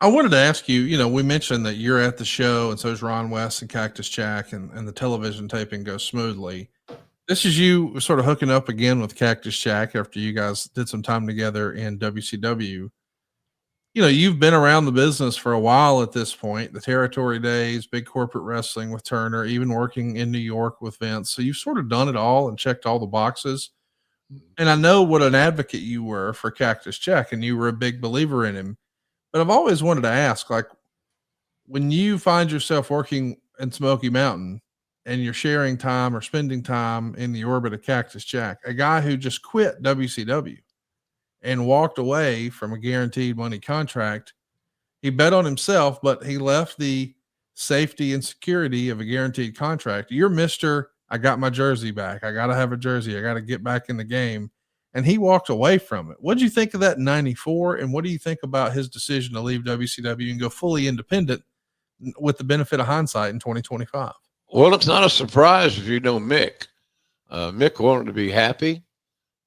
I wanted to ask you, we mentioned that you're at the show and so is Ron West and Cactus Jack and the television taping goes smoothly. This is you sort of hooking up again with Cactus Jack after you guys did some time together in WCW. You've been around the business for a while at this point, the territory days, big corporate wrestling with Turner, even working in New York with Vince. So you've sort of done it all and checked all the boxes. And I know what an advocate you were for Cactus Jack and you were a big believer in him. But I've always wanted to ask, like, when you find yourself working in Smoky Mountain and you're sharing time or spending time in the orbit of Cactus Jack, a guy who just quit WCW and walked away from a guaranteed money contract, he bet on himself, but he left the safety and security of a guaranteed contract. You're Mr. I got my jersey back. I got to have a jersey. I got to get back in the game. And he walked away from it. What did you think of that in 94? And what do you think about his decision to leave WCW and go fully independent with the benefit of hindsight in 2025? Well, it's not a surprise if you know Mick. Mick wanted to be happy.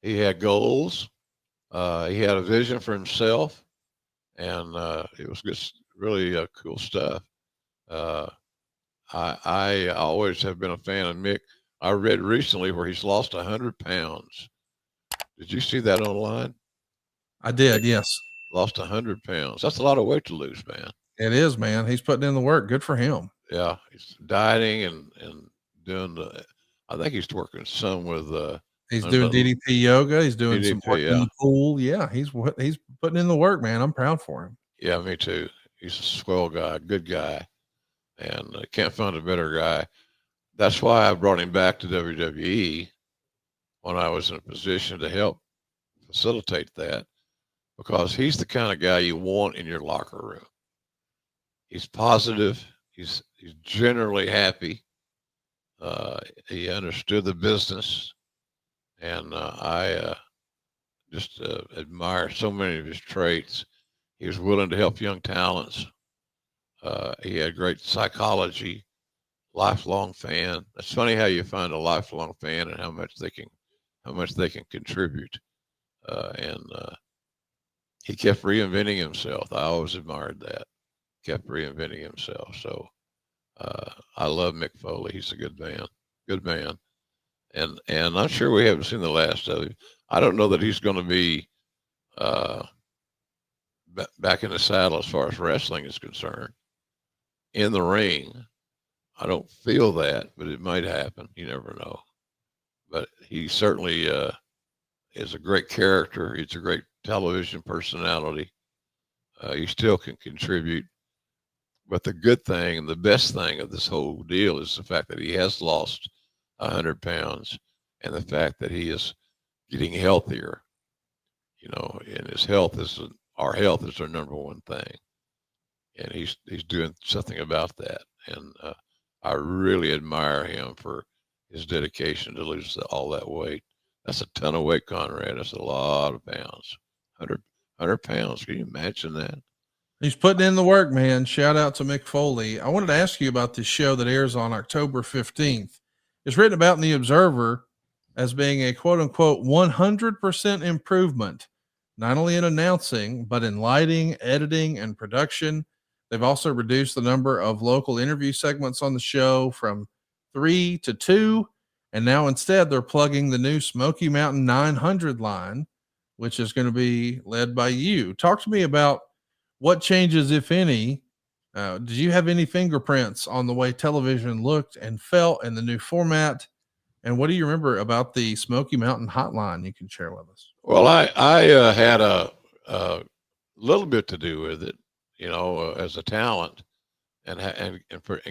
He had goals. He had a vision for himself, and it was just really cool stuff. I always have been a fan of Mick. I read recently where he's lost 100 pounds. Did you see that online? I did, yes. Lost 100 pounds. That's a lot of weight to lose, man. It is, man. He's putting in the work. Good for him. Yeah, he's dieting and doing I think he's working some with he's doing DDP yoga. He's doing some work in the pool. Yeah, he's putting in the work, man. I'm proud for him. Yeah, me too. He's a swell guy, good guy, and can't find a better guy. That's why I brought him back to WWE when I was in a position to help facilitate that, because he's the kind of guy you want in your locker room. He's positive. He's generally happy. He understood the business, and I just admire so many of his traits. He was willing to help young talents. He had great psychology. Lifelong fan. It's funny how you find a lifelong fan and how much they can contribute. And he kept reinventing himself. I always admired that. Kept reinventing himself. So I love Mick Foley. He's a good man. And I'm sure we haven't seen the last of him. I don't know that he's going to be back in the saddle as far as wrestling is concerned. In the ring, I don't feel that, but it might happen. You never know. But he certainly is a great character. He's a great television personality. He still can contribute. But the good thing and the best thing of this whole deal is the fact that he has lost 100 pounds and the fact that he is getting healthier. And his health is our health is our number one thing. And he's doing something about that. And I really admire him for his dedication to lose all that weight. That's a ton of weight, Conrad. That's a lot of pounds. 100 pounds. Can you imagine that? He's putting in the work, man. Shout out to Mick Foley. I wanted to ask you about this show that airs on October 15th. It's written about in the Observer as being a quote unquote 100% improvement, not only in announcing, but in lighting, editing, and production. They've also reduced the number of local interview segments on the show from 3 to 2. And now instead they're plugging the new Smoky Mountain 900 line, which is going to be led by you. Talk to me about what changes, if any. Did you have any fingerprints on the way television looked and felt in the new format? And what do you remember about the Smoky Mountain Hotline you can share with us? Well, I had a little bit to do with it, as a talent and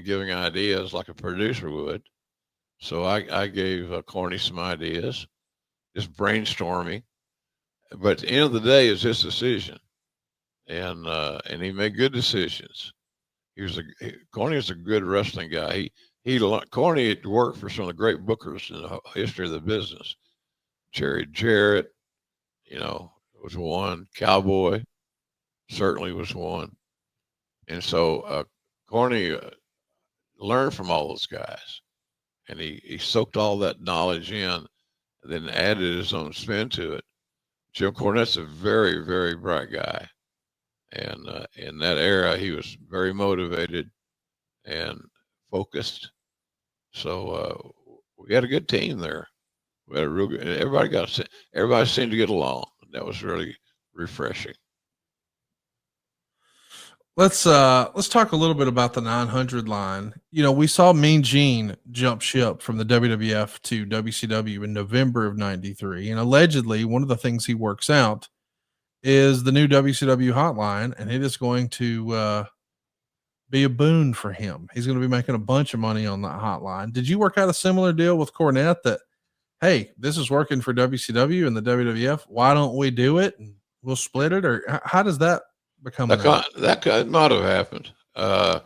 giving ideas like a producer would. So I gave Corny some ideas, just brainstorming. But at the end of the day, it's his decision, and he made good decisions. Corny is a good wrestling guy. Corny had worked for some of the great bookers in the history of the business. Jerry Jarrett, was one. Cowboy certainly was one. And so Corny learned from all those guys, and he soaked all that knowledge in, and then added his own spin to it. Jim Cornette's a very, very bright guy, And in that era, he was very motivated and focused. So we had a good team there. We had a real good. Everybody seemed to get along. That was really refreshing. Let's talk a little bit about the 900 line. You know, we saw Mean Gene jump ship from the WWF to WCW in November of 93, and allegedly one of the things he works out is the new WCW hotline, and it is going to be a boon for him. He's going to be making a bunch of money on that hotline. Did you work out a similar deal with Cornette that, hey, this is working for WCW and the WWF? Why don't we do it and we'll split it? Or how does that become? That might have happened. I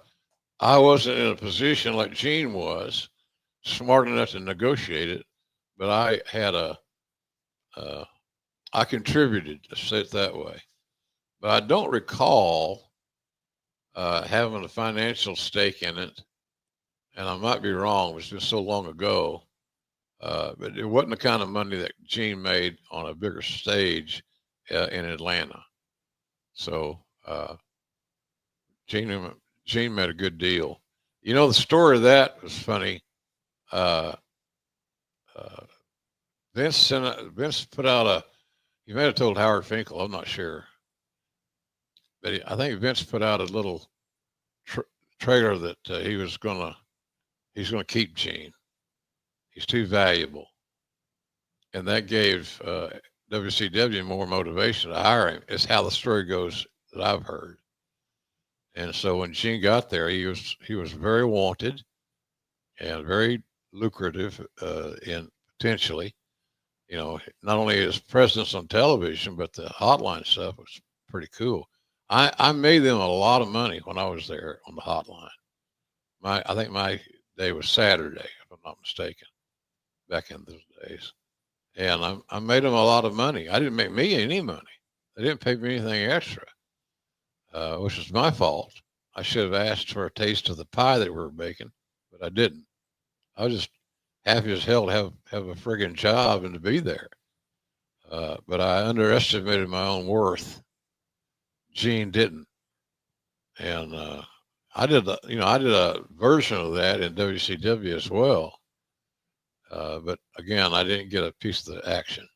wasn't in a position like Gene was, smart enough to negotiate it, but I had I contributed, to say it that way. But I don't recall having a financial stake in it, and I might be wrong. It was just so long ago. But it wasn't the kind of money that Gene made on a bigger stage in Atlanta. So Gene made a good deal. You know, the story of that was funny. Vince put out he may have told Howard Finkel, I'm not sure. But I think Vince put out a little trailer that he's going to keep Gene. He's too valuable. And that gave WCW more motivation to hire him. It's how the story goes that I've heard. And so when Gene got there, he was very wanted and very lucrative in potentially. You know, not only his presence on television, but the hotline stuff was pretty cool. I made them a lot of money when I was there on the hotline. I think my day was Saturday, if I'm not mistaken, back in those days. And I made them a lot of money. I didn't make me any money. They didn't pay me anything extra, which was my fault. I should have asked for a taste of the pie that we were baking, but I didn't. I was just happy as hell to have a friggin' job and to be there. But I underestimated my own worth. Gene didn't. And I did a version of that in WCW as well. But again, I didn't get a piece of the action,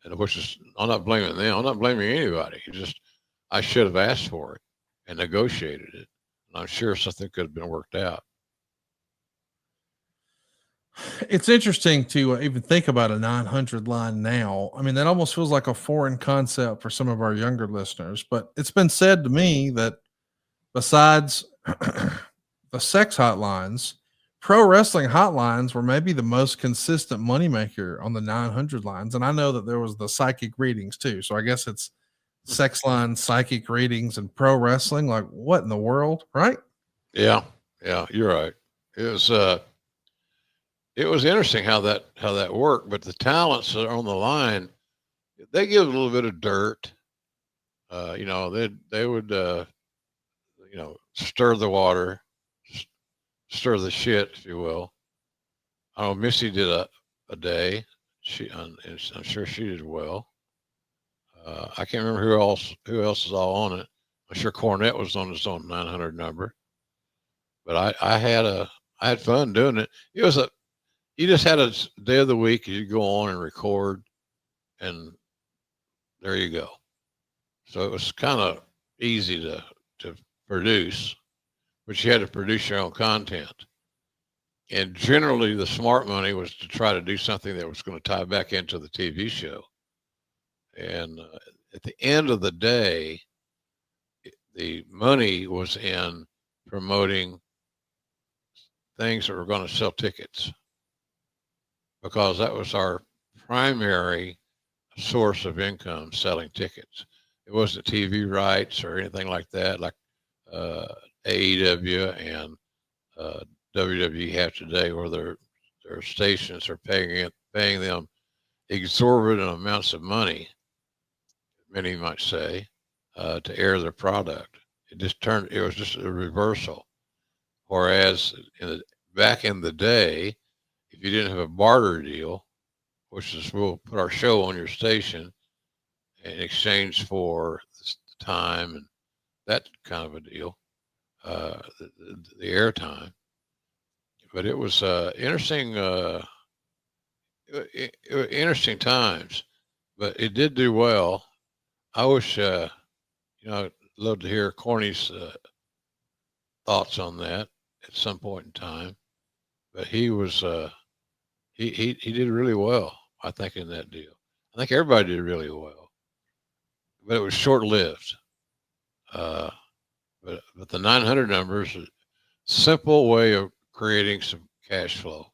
and which is, I'm not blaming them. I'm not blaming anybody. I should have asked for it and negotiated it. And I'm sure something could have been worked out. It's interesting to even think about a 900 line now. I mean, that almost feels like a foreign concept for some of our younger listeners, but it's been said to me that besides the sex hotlines, pro wrestling hotlines were maybe the most consistent moneymaker on the 900 lines. And I know that there was the psychic readings too. So I guess it's sex line, psychic readings, and pro wrestling. Like, what in the world, right? Yeah, you're right. It was interesting how that worked, but the talents that are on the line, they give a little bit of dirt. You know, they would stir the water, stir the shit, if you will. I know Missy did a day. I'm sure she did well. I can't remember who else is all on it. I'm sure Cornette was on his own 900 number, but I had fun doing it. You just had a day of the week. You go on and record, and there you go. So it was kind of easy to produce, but you had to produce your own content. And generally, the smart money was to try to do something that was going to tie back into the TV show. And at the end of the day, the money was in promoting things that were going to sell tickets, because that was our primary source of income, selling tickets. It wasn't TV rights or anything like that, like AEW and WWE have today, where their stations are paying them exorbitant amounts of money, many might say, to air their product. It was just a reversal. Whereas back in the day, if you didn't have a barter deal, which is, we'll put our show on your station in exchange for time and that kind of a deal, the airtime. But it was interesting, interesting times. But it did do well. I wish, I'd love to hear Corny's thoughts on that at some point in time. But he was, he did really well, I think, in that deal. I think everybody did really well, but it was short lived. But the 900 numbers, a simple way of creating some cash flow.